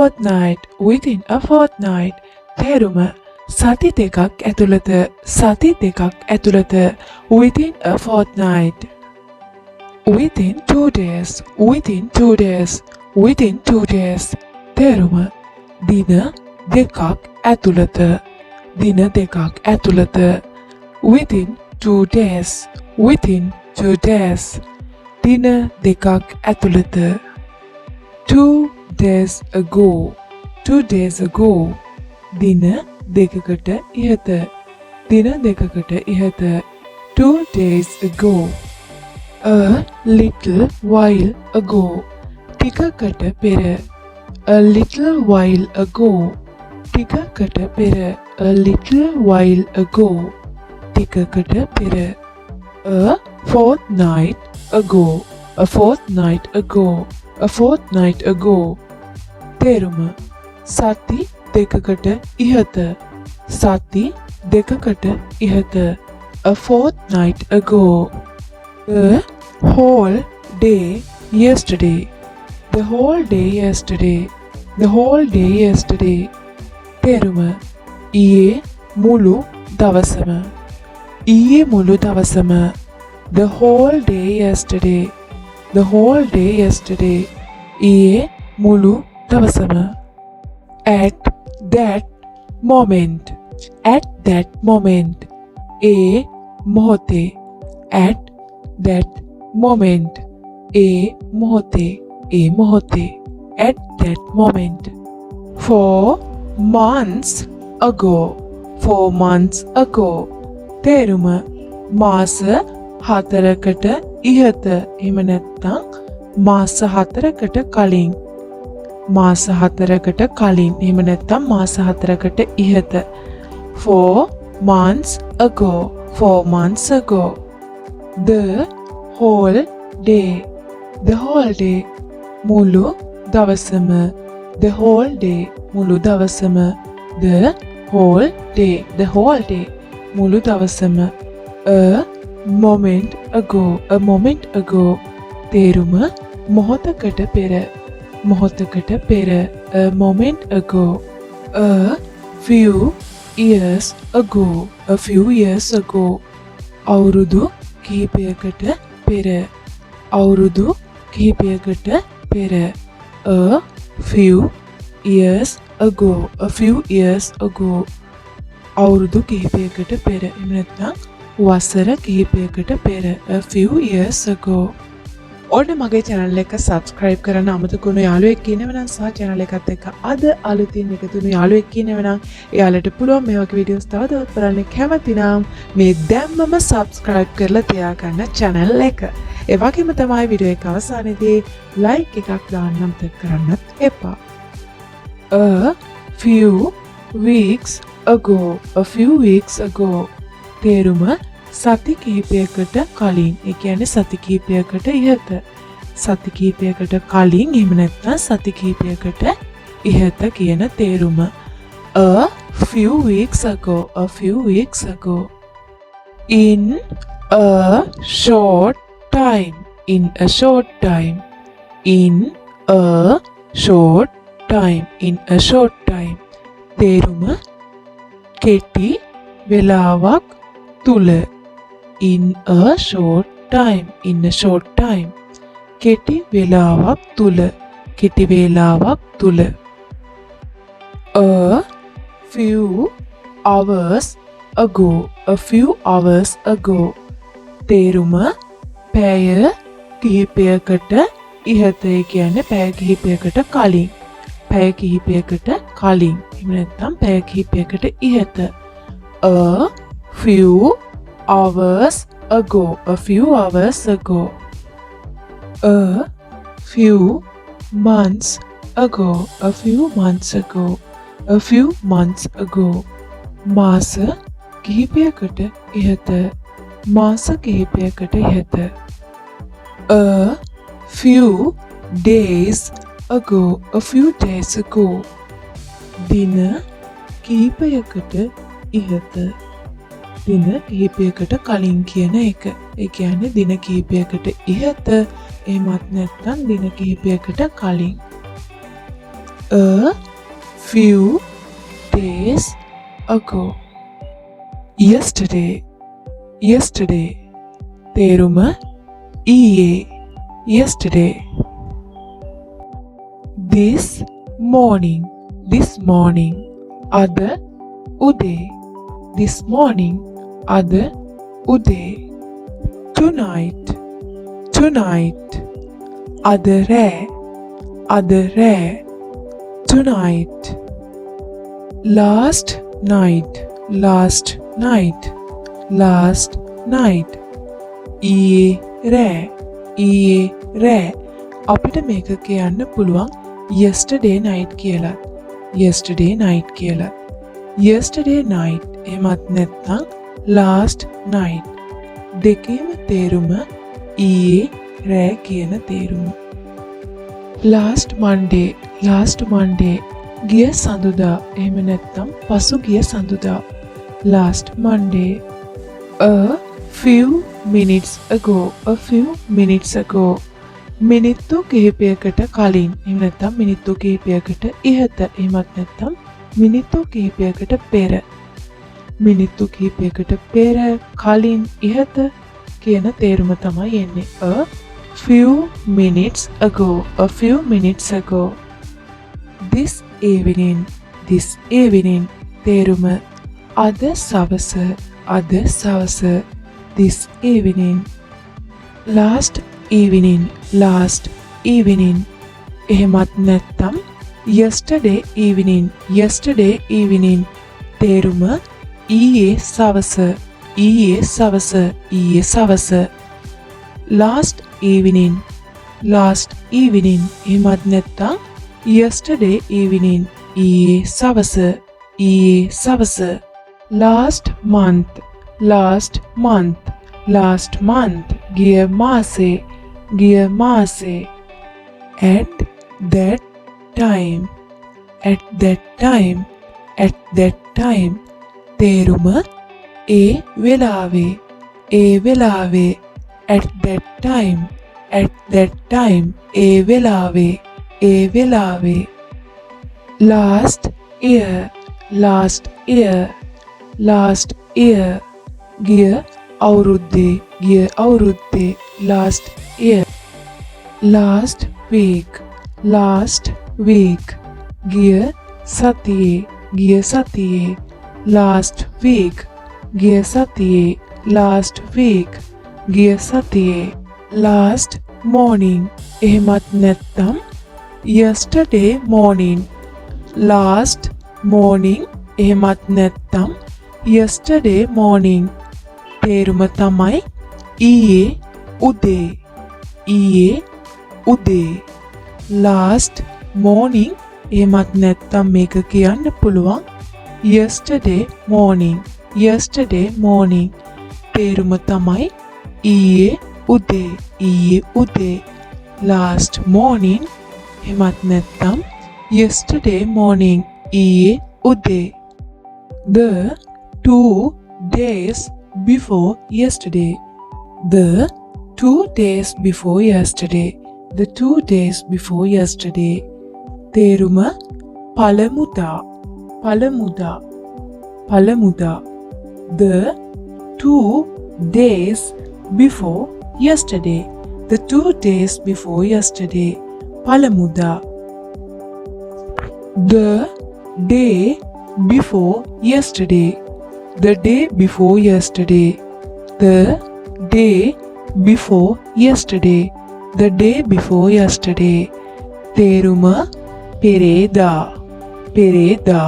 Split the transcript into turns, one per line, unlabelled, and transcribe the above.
fortnight, within a fortnight. තේරුම සති දෙකක් ඇතුළත, සති දෙකක් ඇතුළත. within a fortnight. within 2 days, within 2 days, within 2 days. තේරුම දින දෙකක් ඇතුළත, දින දෙකක් ඇතුළත. within 2 days, within 2 days. දින දෙකක් ඇතුළත. 2 days ago, 2 days ago. දින දෙකකට ඉහත, දින දෙකකට ඉහත. 2 days ago. a little while ago. ටිකකට පෙර, a little while ago. ටිකකට පෙර, a little while ago. ටිකකට පෙර. a fortnight ago, a fortnight ago, a fortnight ago. තේරුම සති දෙකකට ඉහත, සති දෙකකට ඉහත. a fortnight ago. the whole day yesterday, the whole day yesterday, the whole day yesterday. තේරුම ඊයේ මුළු දවසම, ඊයේ මුළු දවසම. the whole day yesterday, the whole day yesterday. ඊයේ මුළු දවසම. at that moment, at that moment. ඒ මොහොතේ, at that moment. ඒ මොහොතේ, ඒ මොහොතේ. at that moment. 4 months ago, 4 months ago. තේරුම මාස 4කට ඉහත, එහෙම නැත්නම් මාස 4කට කලින්, මාස 4කට කලින්, එහෙම නැත්නම් මාස 4කට ඉහත. 4 months ago, 4 months ago. the whole day, the whole day. මුළු දවසම, the whole day. මුළු දවසම. the whole day, the whole day. මුළු දවසම. a moment ago, a moment ago. තේරුම මොහොතකට පෙර, මොහොතකට පෙර. a moment ago. a few years ago, a few years ago. අවුරුදු කිහිපයකට පෙර, අවුරුදු කිහිපයකට පෙර. a few years ago, a few years ago. අවුරුදු කිහිපයකට පෙර, එහෙම නැත්නම් වසර කිහිපයකට පෙර. a few years ago. ඔන්න මගේ channel එක subscribe කරන්න අමතකුණු යාළුවෙක් ඉන්නව නම් සහ channel එකත් එක්ක අද අලුතින් එකතුණු යාළුවෙක් ඉන්නව නම් එයාලට පුළුවන් මේ වගේ videos තවදුරටත් බලන්න කැමති නම් මේ දැම්මම subscribe කරලා තියාගන්න channel එක. ඒ වගේම තමයි video එක අවසානයේදී like එකක් දාන්න අමතක කරන්නත් එපා. a few weeks ago, a few weeks ago. තේරුම සති කිහිපයකට කලින්, ඒ කියන්නේ සති කිහිපයකට ඉහත, සති කිහිපයකට කලින්, එහෙම නැත්නම් සති කිහිපයකට ඉහත කියන තේරුම. a few weeks ago, a few weeks ago. in a short time, in a short time, in a short time, in a short time. තේරුම කෙටි වෙලාවක් තුල. in a short time, in a short time. කෙටි වේලාවක් තුල, කෙටි වේලාවක් තුල. a few hours ago, a few hours ago. තේරුම පැය කිහිපයකට ඉහත, ඒ කියන්නේ පැය කිහිපයකට කලින්, පැය කිහිපයකට කලින්, එහෙම නැත්නම් පැය කිහිපයකට ඉහත. a few hours ago, a few hours ago. a few months ago, a few months ago, a few months ago. මාස කිහිපයකට ඉහත, මාස කිහිපයකට ඉහත. a few days ago, a few days ago. දින කිහිපයකට ඉහත, දින කිහිපයකට කලින් කියන එක. ඒ කියන්නේ දින කිහිපයකට ඉහත, එහෙමත් නැත්නම් දින කිහිපයකට කලින්. A few days ago. Yesterday. Yesterday. තේරුම ඊයේ. Yesterday. This morning. This morning. අද උදේ. This morning. අද උදේ. Tonight. Tonight. අද රෑ. අද රෑ. Tonight. Last night. Last night. Last night. ඊයේ රෑ. ඊයේ රෑ. අපිට මේක කියන්න පුළුවන් yesterday night කියලා. yesterday night කියලා. yesterday night එහෙමත් නැත්නම් last night. දෙකේම තේරුම ඊයේ රෑ කියන තේරුම. last Monday. last Monday ගිය සඳුදා එහෙම නැත්නම් පසුගිය සඳුදා. last Monday. A few minutes ago. a few minutes ago. මිනිත්තු කිහිපයකට කලින් එහෙම නැත්නම් මිනිත්තු කිහිපයකට ඉහත එහෙමත් නැත්නම් මිනිත්තු කිහිපයකට පෙර. මිනිත්තු කිහිපයකට පෙර කලින් ඉහත කියන තේරුම තමයි එන්නේ. A few minutes ago. a few minutes ago. This evening. this evening තේරුම අද සවස. අද සවස. this evening. last evening. last evening එහෙමත් නැත්නම් yesterday evening. yesterday evening තේරුම ඊයේ සවස. ඊයේ සවස. ඊයේ සවස. last evening. last evening එහෙමත් නැත්නම් yesterday evening. ඊයේ සවස. ඊයේ සවස. last month. last month. last month ගිය මාසේ. ගිය මාසේ. at that time. at that time. at that time තේරුම ඒ වෙලාවේ. ඒ වෙලාවේ. at that time. at that time ඒ වෙලාවේ. ඒ වෙලාවේ. last year. last year. last year ගිය අවුරුද්දේ. ගිය අවුරුද්දේ. last year. last week. last week ගිය සතියේ. ගිය සතියේ. last week ගිය සතියේ. last week ගිය සතියේ. last morning එහෙමත් නැත්නම් yesterday morning. last morning එහෙමත් නැත්නම් yesterday morning තේරුම තමයි ඊයේ උදේ. ඊයේ උදේ. last morning එහෙමත් නැත්නම් මේක කියන්න පුළුවන් yesterday morning. yesterday morning තේරුම තමයි ඊයේ උදේ. ඊයේ උදේ. last morning එහෙමත් නැත්නම් yesterday morning ඊයේ උදේ. the 2 days before yesterday. the 2 days before yesterday. the 2 days before yesterday තේරුම පළමුදා. පළමුදා. පළමුදා. the 2 days before yesterday. the 2 days before yesterday පළමුදා. the day before yesterday. the day before yesterday. the day before yesterday. the day before yesterday තේරුම පෙරේදා. පෙරේදා.